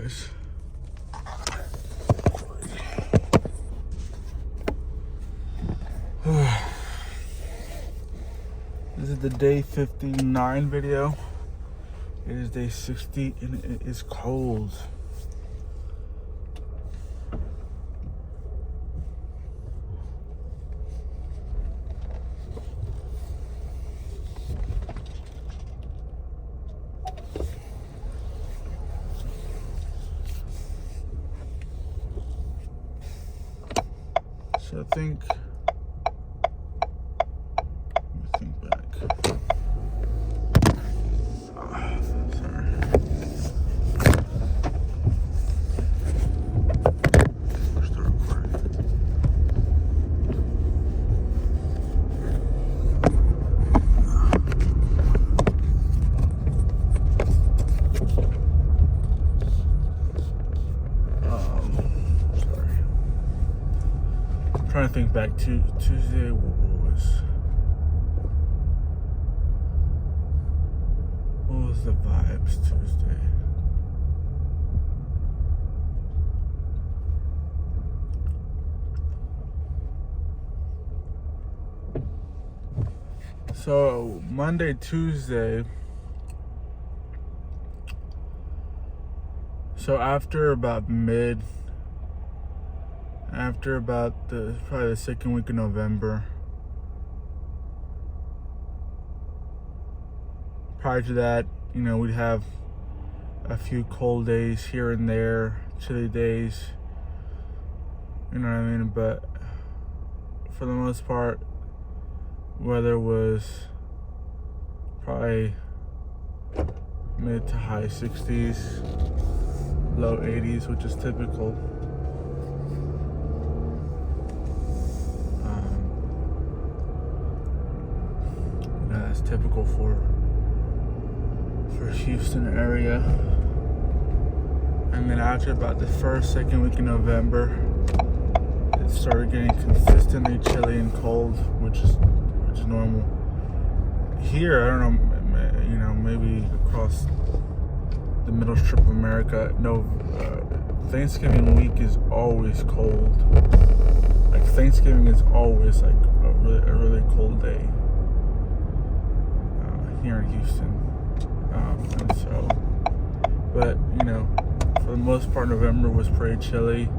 guys. This is the day 59 video. It is day 60 and it is cold. So I think, let me think back. Sorry. Push the recording. Sorry. Trying to think back to Tuesday. What was the vibes Tuesday? So Monday, Tuesday. So after about probably the second week of November. Prior to that, you know, we'd have a few cold days here and there, chilly days, you know what I mean? But for the most part, weather was probably mid to high 60s, low 80s, which is typical. That's typical for Houston area. And then after about the second week in November, it started getting consistently chilly and cold, which is normal. Here, I don't know, you know, maybe across the middle strip of America, Thanksgiving week is always cold. Like Thanksgiving is always like a really cold day here in Houston. And so, but you know, for the most part, November was pretty chilly.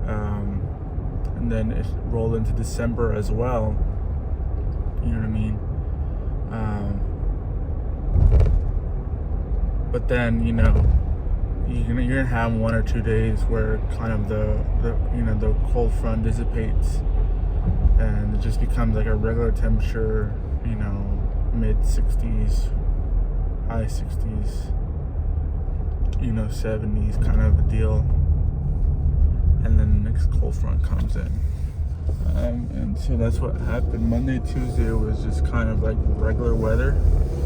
And then it rolled into December as well. You know what I mean? But then, you know, you're gonna have 1 or 2 days where kind of the cold front dissipates and it just becomes like a regular temperature, you know, mid 60s, high 60s, you know, 70s kind of a deal. And then the next cold front comes in. And so that's what happened. Monday, Tuesday was just kind of like regular weather.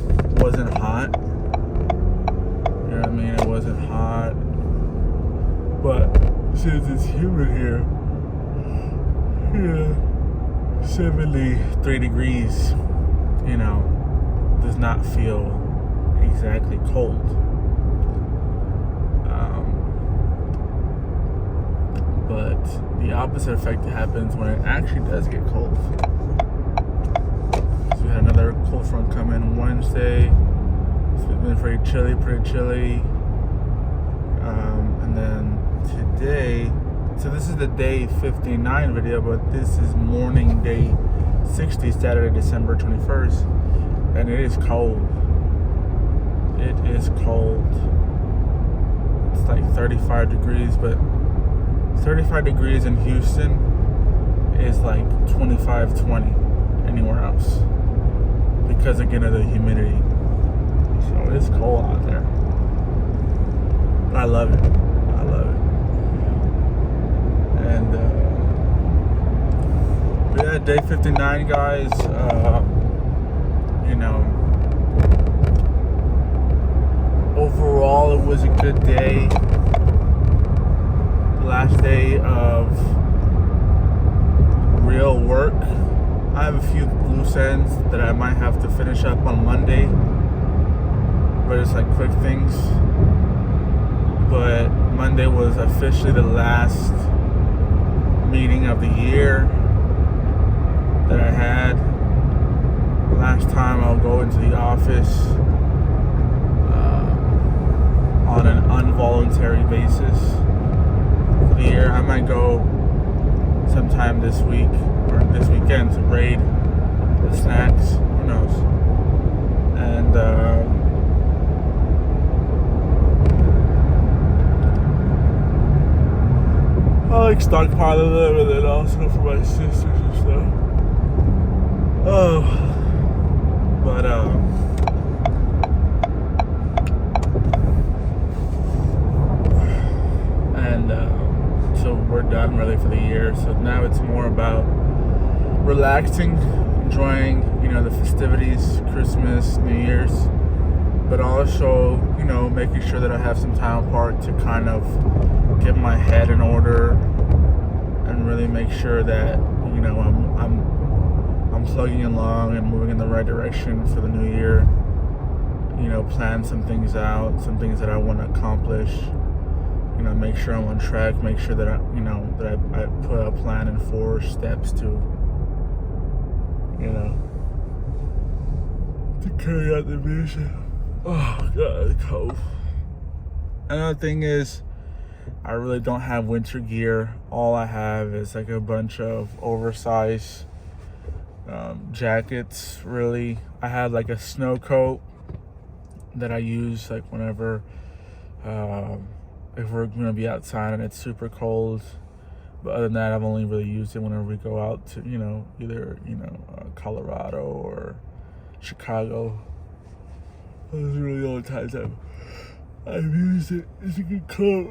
It wasn't hot. You know what I mean? It wasn't hot. But since it's humid here, yeah, 73 degrees, you know, does not feel exactly cold. But the opposite effect happens when it actually does get cold. So we had another cold front come in Wednesday. It's been pretty chilly. And then today, so this is the day 59 video, but this is morning day 60, Saturday, December 21st. And it is cold. It is cold. It's like 35 degrees, but 35 degrees in Houston is like 25, 20 anywhere else because again of the humidity. So it's cold out there. But I love it. And yeah, day 59, guys. You know, overall it was a good day. Last day of real work. I have a few loose ends that I might have to finish up on Monday, but it's like quick things. But Monday was officially the last meeting of the year that I had. Last time I'll go into the office on an involuntary basis for the year. I might go sometime this week or this weekend to raid the snacks. Who knows? And I like stockpiling them and then also for my sisters and stuff. Oh, but so we're done really for the year. So now it's more about relaxing, enjoying, the festivities, Christmas, New Year's, but also, making sure that I have some time apart to kind of get my head in order and really make sure that, I'm plugging along and moving in the right direction for the new year. Plan some things out, some things that I want to accomplish. Make sure I'm on track. Make sure that I put a plan in 4 steps to carry out the vision. Oh God, it's cold. Another thing is, I really don't have winter gear. All I have is like a bunch of oversized jackets. Really, I have like a snow coat that I use like whenever. If we're gonna be outside and it's super cold, but other than that, I've only really used it whenever we go out to either Colorado or Chicago. Those are really the only times I've used it. It's a good coat.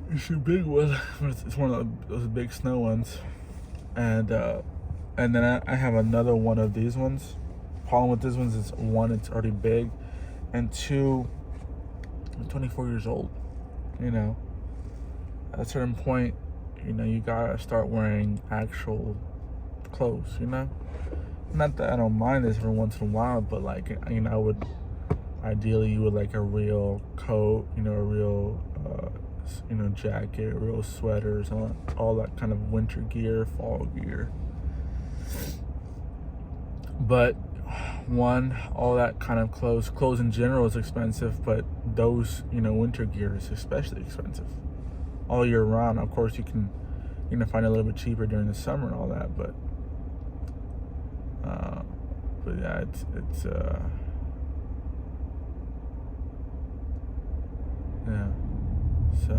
It's a big one. It's one of those big snow ones, and then I have another one of these ones. Problem with these ones is, 1, it's already big, and 2, I'm 24 years old. At a certain point, you gotta start wearing actual clothes, Not that I don't mind this every once in a while, but like, I would, ideally you would like a real coat, a real, jacket, real sweaters, all that kind of winter gear, fall gear. But all that kind of clothes in general is expensive, but those, winter gear is especially expensive all year round. Of course, you can find it a little bit cheaper during the summer and all that, but yeah, it's yeah, so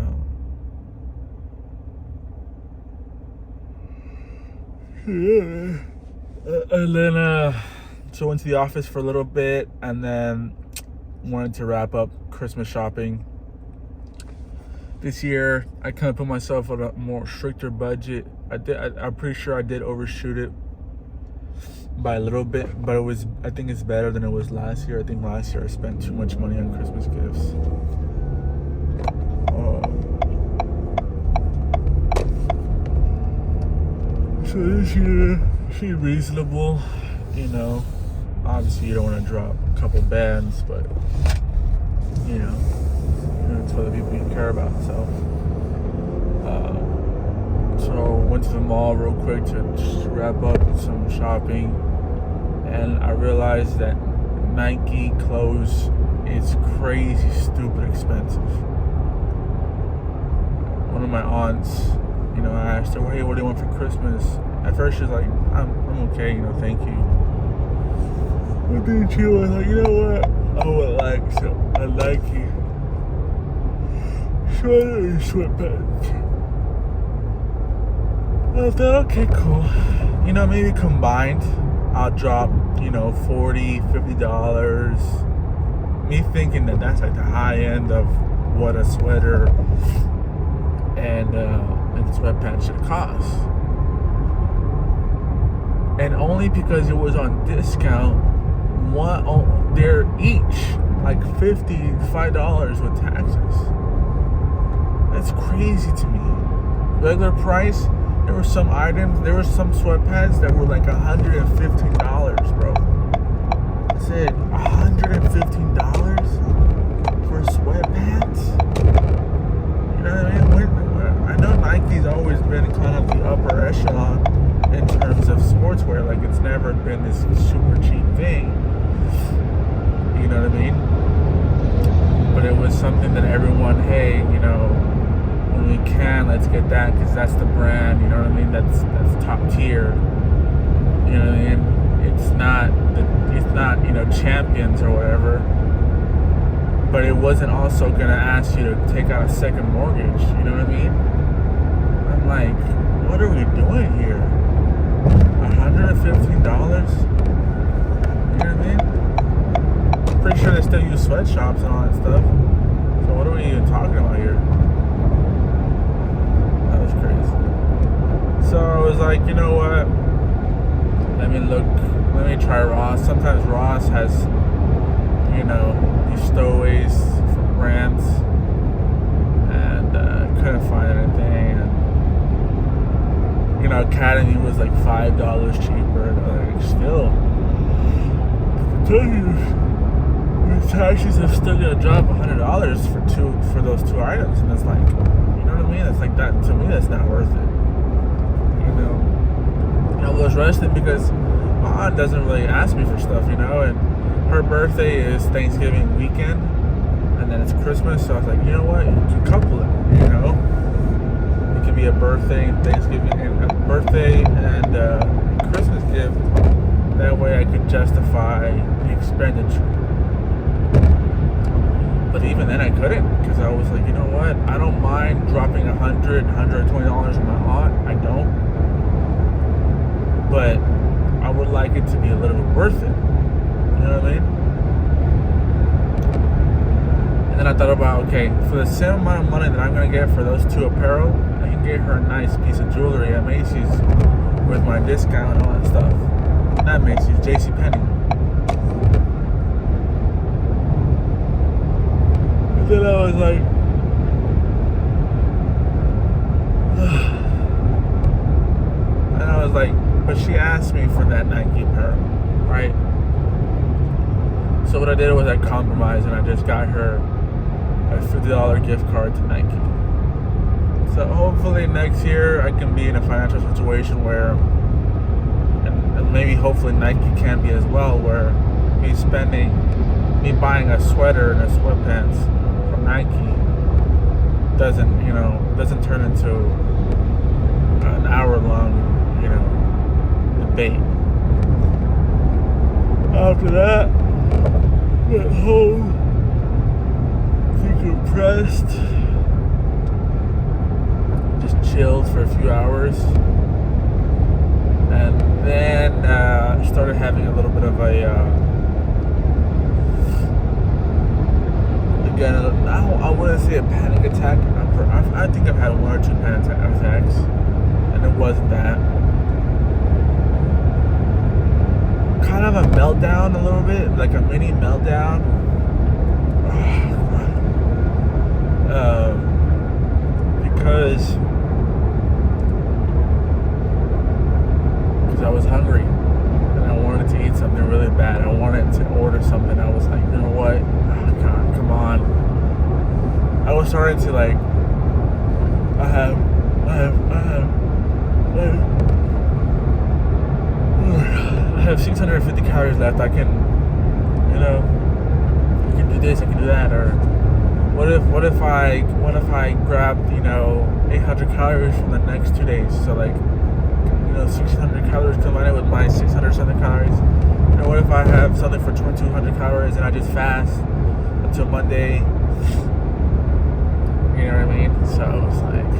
and then so went to the office for a little bit, and then wanted to wrap up Christmas shopping. This year, I kind of put myself on a more stricter budget. I'm pretty sure I did overshoot it by a little bit, but I think it's better than it was last year. I think last year I spent too much money on Christmas gifts. So this year, seemed reasonable, Obviously, you don't want to drop a couple bands, but it's for the people you care about. So went to the mall real quick to just wrap up some shopping, and I realized that Nike clothes is crazy, stupid expensive. One of my aunts, I asked her, "Hey, what do you want for Christmas?" At first, she was like, "I'm okay, thank you." But then she was like, "You know what? I would like a Nike sweater and sweatpants." I thought, okay, cool. Maybe combined, I'll drop, $40, $50. Me thinking that that's like the high end of what a sweater and sweatpants should cost. And only because it was on discount, they're each like $55 with taxes. That's crazy to me. Regular price, there were some sweatpants that were like $115, bro. I said, $115 for sweatpants? everyone, hey, when we can, let's get that because that's the brand. You know what I mean? That's top tier. You know what I mean? It's not Champions or whatever. But it wasn't also gonna ask you to take out a second mortgage. You know what I mean? I'm like, what are we doing here? $115? You know what I mean? I'm pretty sure they still use sweatshops and all that stuff. So what are we even talking about here? That was crazy. So I was like, you know what? Let me try Ross. Sometimes Ross has, these stowaways from brands, and couldn't find anything. And, Academy was like $5 cheaper. And like, still, I tell you, the taxis are still gonna drop $100 for those two items, and it's like, you know what I mean? It's like that to me. That's not worth it. I was resting because my aunt doesn't really ask me for stuff, and her birthday is Thanksgiving weekend, and then it's Christmas. So I was like, you know what? You can couple it. It could be a birthday and Thanksgiving, and a birthday and Christmas gift. That way, I could justify the expenditure. But even then, I couldn't because I was like, you know what? I don't mind dropping $100, $120 on my aunt. I don't. But I would like it to be a little bit worth it. You know what I mean? And then I thought about, okay, for the same amount of money that I'm going to get for those two apparel, I can get her a nice piece of jewelry at Macy's with my discount and all that stuff. Not Macy's, JCPenney. And then I was like, but she asked me for that Nike apparel, right? So what I did was I compromised and I just got her a $50 gift card to Nike. So hopefully next year I can be in a financial situation where, and maybe hopefully Nike can be as well, where me buying a sweater and a sweatpants from Nike doesn't turn into an hour-long, debate. After that, went home, decompressed, just chilled for a few hours, and then started having a little bit of I wouldn't say a panic attack. I think I've had one or two panic attacks, and it wasn't that. Kind of a meltdown a little bit, like a mini meltdown. Because I was hungry and I wanted to eat something really bad. I wanted to order something. I was like, you know what? Oh, God, come on. I was starting to like, I have I have 650 calories left. I can do this, I can do that. Or what if I grabbed 800 calories from the next 2 days? So like 600 calories combined with my 600 something calories. What if I have something for 2200 calories and I just fast until Monday? You know what I mean? So it was like,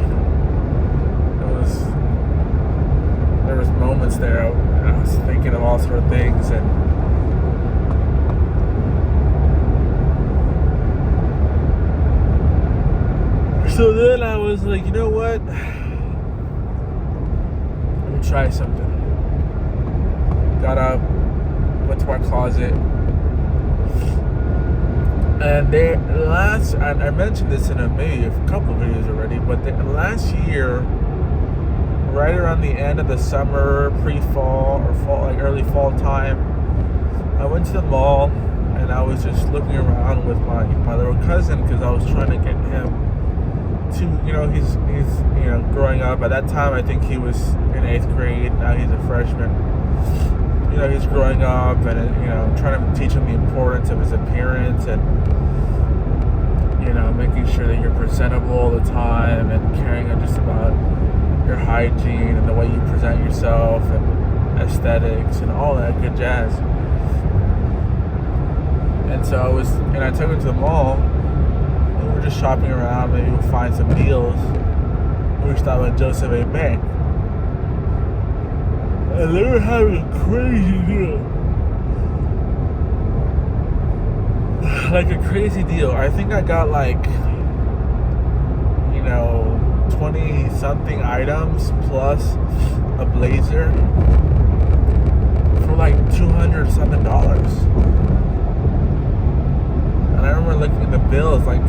there was moments there I was thinking of all sort of things, and so then I was like, you know what? Let me try something. Got up, went to my closet, and I mentioned this in maybe a couple of videos already, but last year, right around the end of the summer, pre-fall or fall, like early fall time, I went to the mall and I was just looking around with my little cousin because I was trying to get him to, he's growing up. At that time, I think he was in 8th grade. Now he's a freshman. He's growing up, and trying to teach him the importance of his appearance, and making sure that you're presentable all the time and caring just about your hygiene and the way you present yourself and aesthetics and all that good jazz. And so I took him to the mall and we're just shopping around. Maybe we'll find some deals. We stopped at Joseph A. Bank. And they were having a crazy deal. Like a crazy deal. I think I got 20 something items plus a blazer for $200 something. And I remember looking at the bills, if I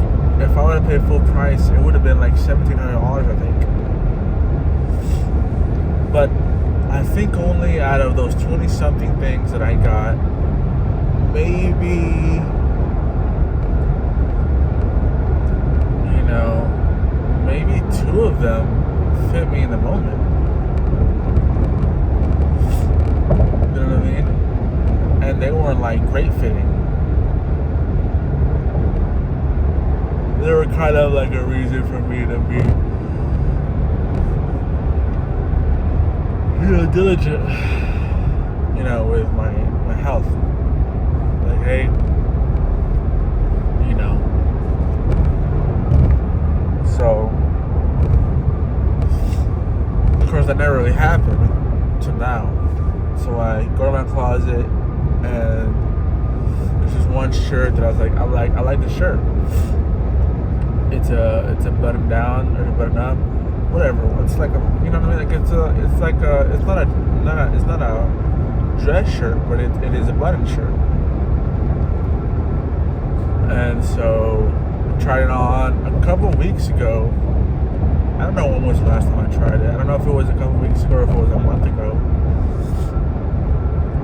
would have paid full price, it would have been $1,700, I think. But I think only out of those 20 something things that I got, maybe two of them fit me in the moment. You know what I mean? And they weren't great fitting. They were kind of a reason for me to be, diligent, with my health. Hey, so of course that never really happened till now. So I go to my closet and there's this one shirt that I was I like the shirt. It's a button down or a button up, whatever. It's it's not a dress shirt, but it is a button shirt. And so I tried it on a couple weeks ago. I don't know when was the last time I tried it. I don't know if it was a couple weeks ago or if it was a month ago.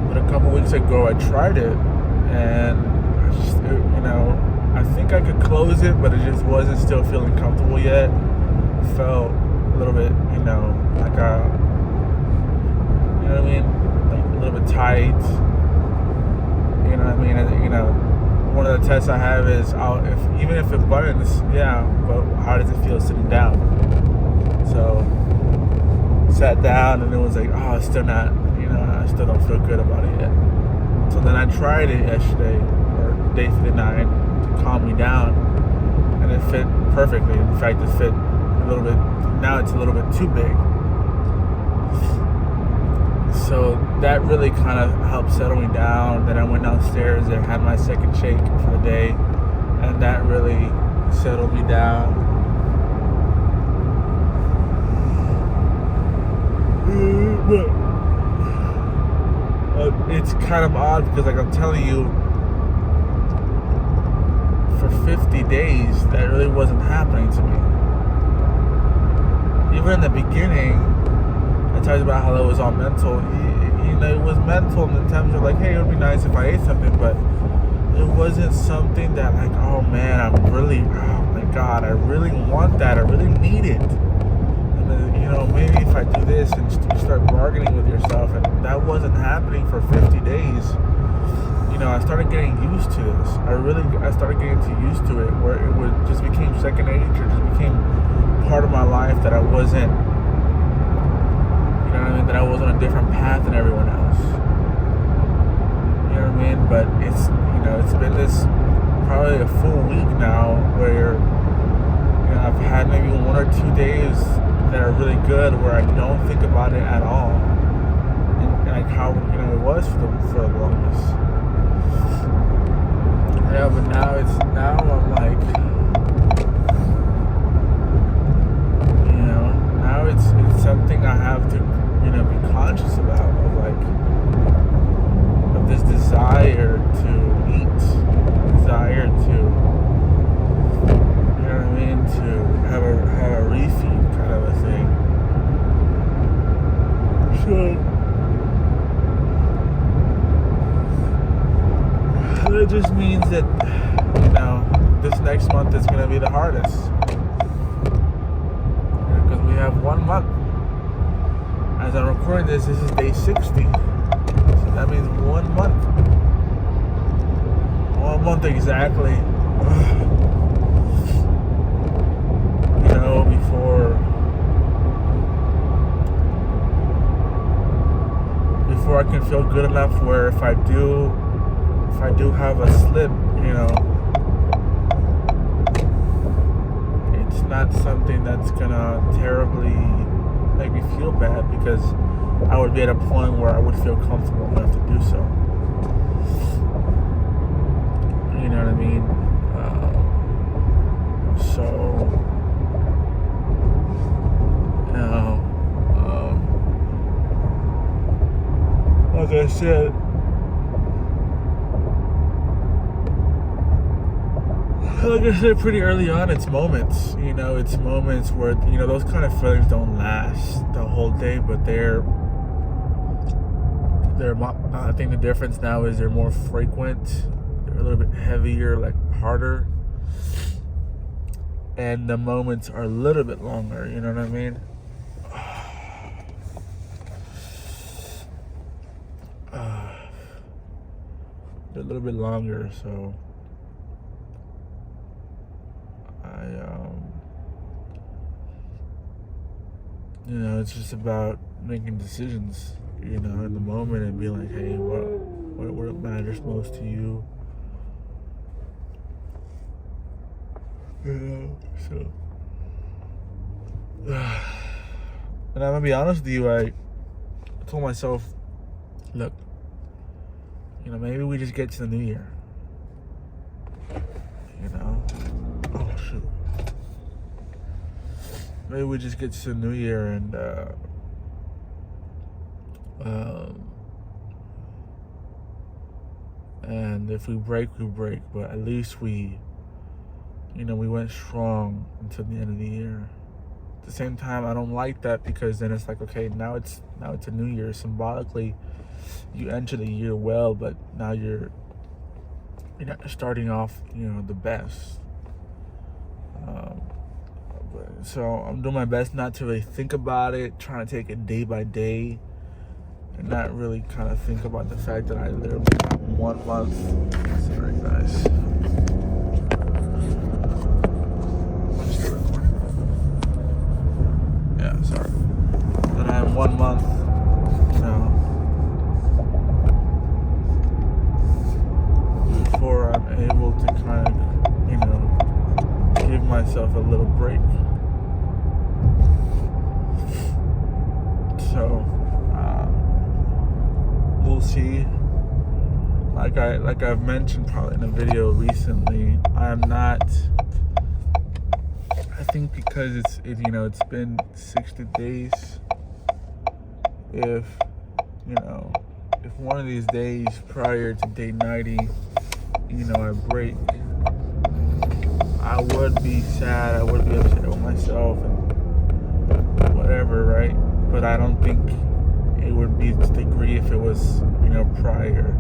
But a couple weeks ago I tried it, and I think I could close it, but it just wasn't still feeling comfortable yet. It felt a little bit, like a, what I mean? A little bit tight. You know what I mean? One of the tests I have is even if it buttons, but how does it feel sitting down? So sat down and it was it's still not, I still don't feel good about it yet. So then I tried it yesterday or day 59 to calm me down, and it fit perfectly. In fact, it fit a little bit. Now it's a little bit too big. So that really kind of helped settle me down. Then I went downstairs and had my second shake for the day, and that really settled me down. It's kind of odd because I'm telling you, for 50 days that really wasn't happening to me. Even in the beginning, I talked about how it was all mental. It was mental in the times of hey, it would be nice if I ate something, but it wasn't something that oh man, oh my God, I really want that, I really need it. And maybe if I do this and you start bargaining with yourself, and that wasn't happening for 50 days. I started getting used to this. I started getting used to it, where it just became second nature, just became part of my life, that I wasn't, that I was on a different path than everyone else. You know what I mean? But it's been this probably a full week now where, I've had maybe 1 or 2 days that are really good where I don't think about it at all. And how, it was for the longest. Yeah, but now I'm now it's something I have to, be conscious about, of this desire to eat, desire to, to have a refeed kind of a thing. So that just means that, this next month is going to be the hardest. Because we have 1 month. As I'm recording this is day 60. So that means 1 month. 1 month exactly. I can feel good enough where if I do have a slip, it's not something that's gonna terribly make me feel bad, because I would be at a point where I would feel comfortable enough to do so. You know what I mean? Like I said, pretty early on, it's moments. It's moments where those kind of feelings don't last the whole day, but they're. I think the difference now is they're more frequent. They're a little bit heavier, like harder, and the moments are a little bit longer. You know what I mean? They're a little bit longer, so it's just about making decisions, in the moment, and being like, hey, what matters most to you? So, and I'm gonna be honest with you, I told myself, look, maybe we just get to the new year. Oh shoot. Maybe we just get to the new year and if we break, we break. But at least we went strong until the end of the year. At the same time, I don't like that, because then it's like, okay, now it's a new year. Symbolically, you enter the year well, but now you're not starting off, the best. So I'm doing my best not to really think about it, trying to take it day by day, and not really kind of think about the fact that I literally got 1 month. Sorry, guys. I'm still recording. Yeah, sorry. That I have 1 month. Before I'm able to kind of, give myself a little break. So, we'll see. Like I've mentioned probably in a video recently, I'm not. I think because it's been 60 days. If one of these days prior to day 90, I break, I would be sad, I would be upset with myself and whatever, right? But I don't think it would be to the degree if it was, prior,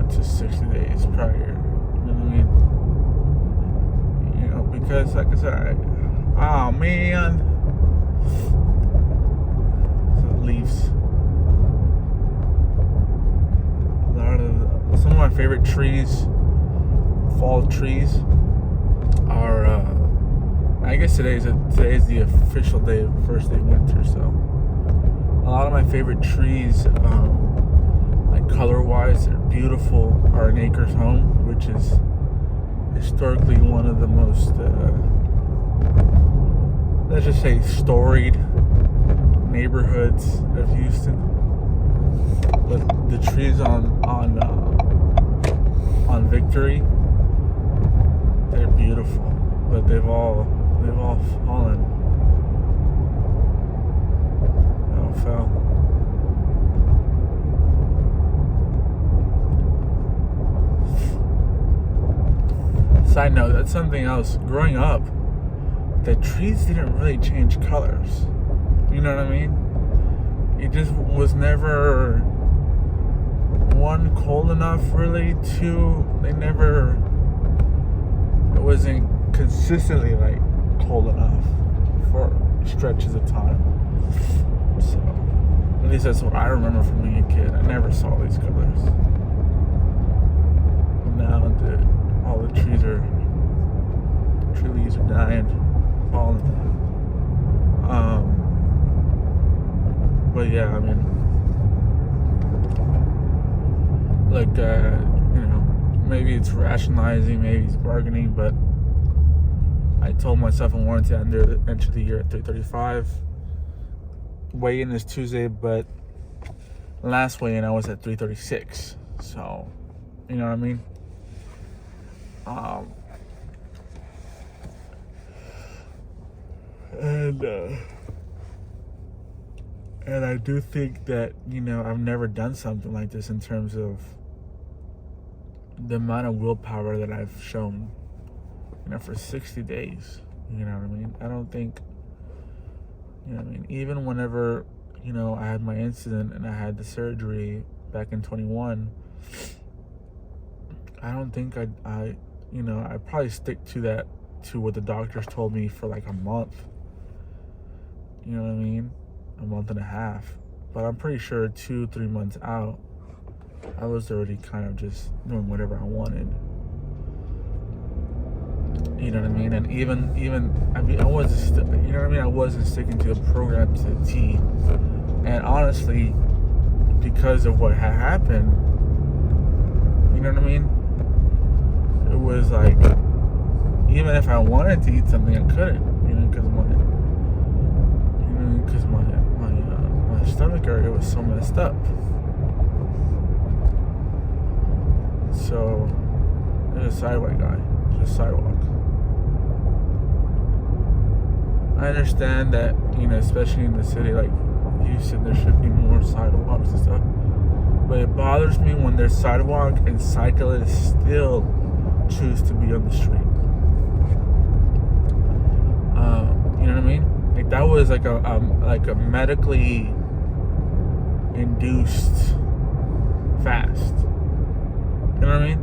to 60 days prior. You know what I mean? Because like I said, oh man, so Leafs. Some of my favorite trees, fall trees, are. I guess today is the official day, first day of winter. So a lot of my favorite trees, like color-wise, they're beautiful, are in Acres Home, which is historically one of the most, let's just say, storied neighborhoods of Houston. But the trees on Victory, they're beautiful, but they've all fallen. They all fell. Side note, that's something else. Growing up, the trees didn't really change colors. You know what I mean? It just was never, one, cold enough, really. Two, it wasn't consistently like cold enough for stretches of time. So at least that's what I remember from being a kid. I never saw these colors. But now, dude, all the trees are dying, falling. But yeah, I mean, like, maybe it's rationalizing, maybe it's bargaining, but I told myself I wanted to enter the year at 335. Weigh-in is Tuesday, but last weigh-in I was at 336. So, you know what I mean? And I do think that, I've never done something like this in terms of the amount of willpower that I've shown, for 60 days. You know what I mean? I don't think, even whenever, I had my incident and I had the surgery back in 21, I don't think I probably stick to what the doctors told me for like a month. You know what I mean? A month and a half. But I'm pretty sure 2-3 months out, I was already kind of just doing whatever I wanted. You know what I mean? And I wasn't sticking to the program to the T. And honestly, because of what had happened, you know what I mean? It was like, even if I wanted to eat something, I couldn't, because my stomach area was so messed up. So, there's a sidewalk guy, just sidewalk. I understand that, especially in the city like Houston, there should be more sidewalks and stuff. But it bothers me when there's sidewalk and cyclists still choose to be on the street. You know what I mean? Like that was like a medically induced fast. You know what I mean?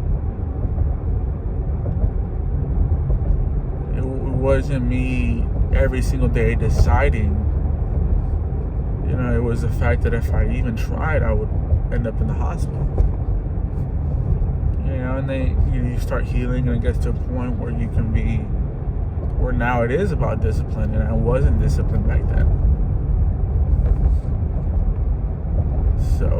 It wasn't me every single day deciding. It was the fact that if I even tried, I would end up in the hospital. And then you start healing, and it gets to a point where you can be, where now it is about discipline, and I wasn't disciplined back then. So,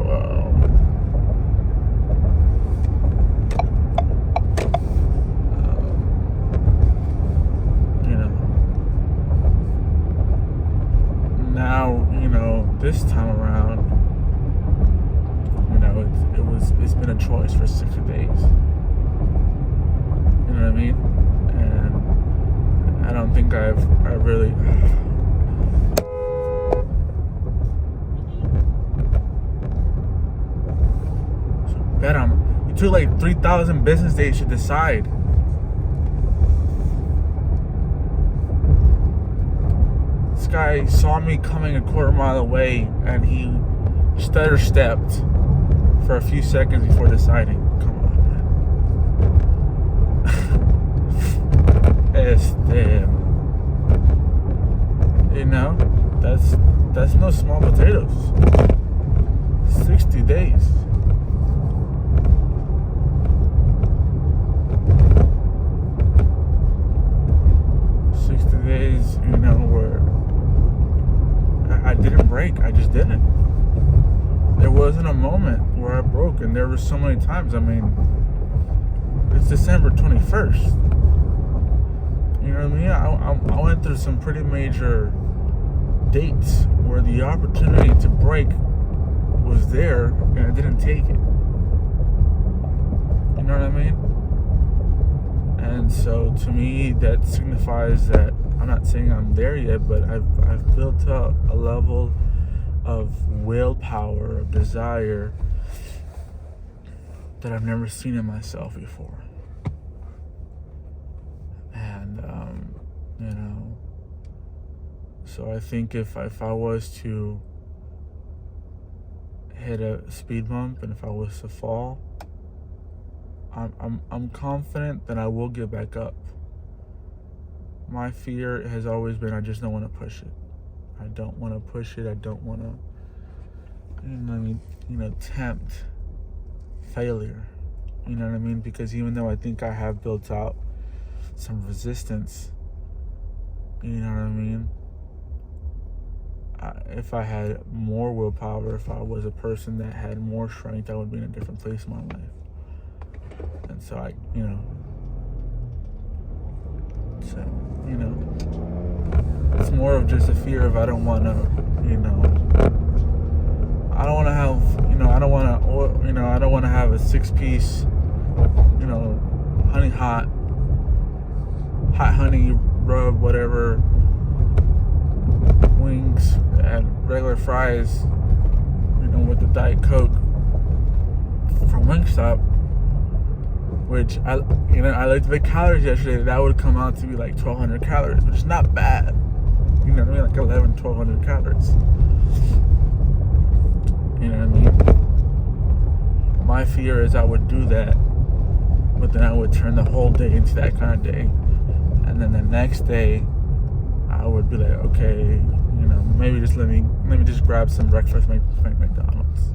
now, this time around, it's been a choice for 60 days. You know what I mean? And I don't think I really. Bet you took like 3,000 business days to decide. This guy saw me coming a quarter mile away, and he stutter stepped for a few seconds before deciding. Come on, man. That's no small potatoes. 60 days. Where I didn't break. I just didn't. There wasn't a moment where I broke, and there were so many times. It's December 21st. You know what I mean? I went through some pretty major dates where the opportunity to break was there, and I didn't take it. You know what I mean? And so to me, that signifies that I'm not saying I'm there yet, but I've built up a level of willpower, of desire that I've never seen in myself before. And so I think if I was to hit a speed bump and if I was to fall, I'm confident that I will get back up. My fear has always been I just don't want to push it. I don't want to push it. I don't want to, tempt failure. You know what I mean? Because even though I think I have built out some resistance, you know what I mean? if I had more willpower, if I was a person that had more strength, I would be in a different place in my life. And so it's more of just a fear of I don't want to have a 6-piece, honey hot honey rub, whatever, wings and regular fries, with the Diet Coke from Wingstop, which I looked at the calories yesterday. That would come out to be like 1,200 calories, which is not bad. You know what I mean? Like 1,200 calories. You know what I mean? My fear is I would do that, but then I would turn the whole day into that kind of day. And then the next day, I would be like, okay, maybe just let me just grab some breakfast from McDonald's.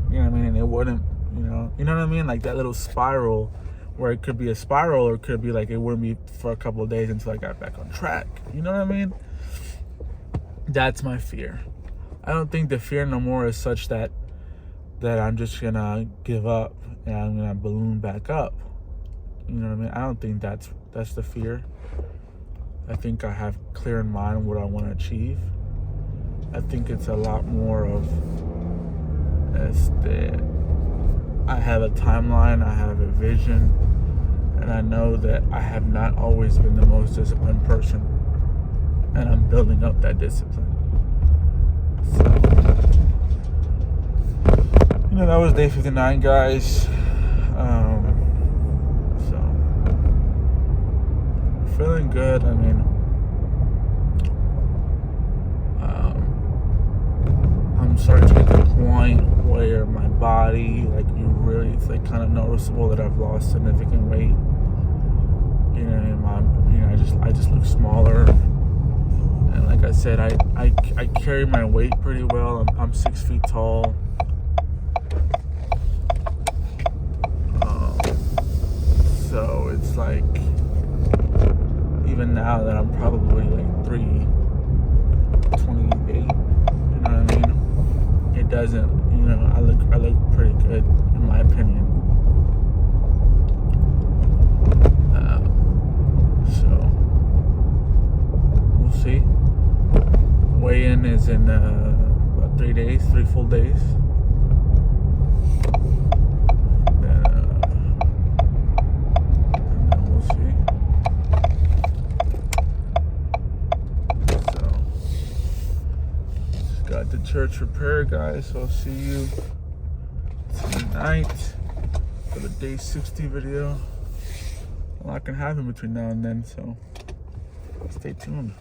You know what I mean? And it wouldn't, you know what I mean? Like that little spiral, where it could be a spiral, or it could be like it wouldn't be for a couple of days until I got back on track. You know what I mean? That's my fear. I don't think the fear no more is such that I'm just gonna give up and I'm gonna balloon back up. You know what I mean? I don't think that's the fear. I think I have clear in mind what I want to achieve. I think it's a lot more of I have a timeline, I have a vision, and I know that I have not always been the most disciplined person, and I'm building up that discipline. So, that was day 59, guys. Feeling good. I mean, I'm starting to get to the point where my body, it's like kind of noticeable that I've lost significant weight. I just look smaller, and like I said, I carry my weight pretty well. I'm 6 feet tall. So it's like, even now that I'm probably like 328, you know what I mean? It doesn't, I look pretty good in my opinion. So we'll see. Weigh-in is in about 3 full days. Got the church repaired, guys, so I'll see you tonight for the day 60 video. A lot can happen between now and then, so stay tuned.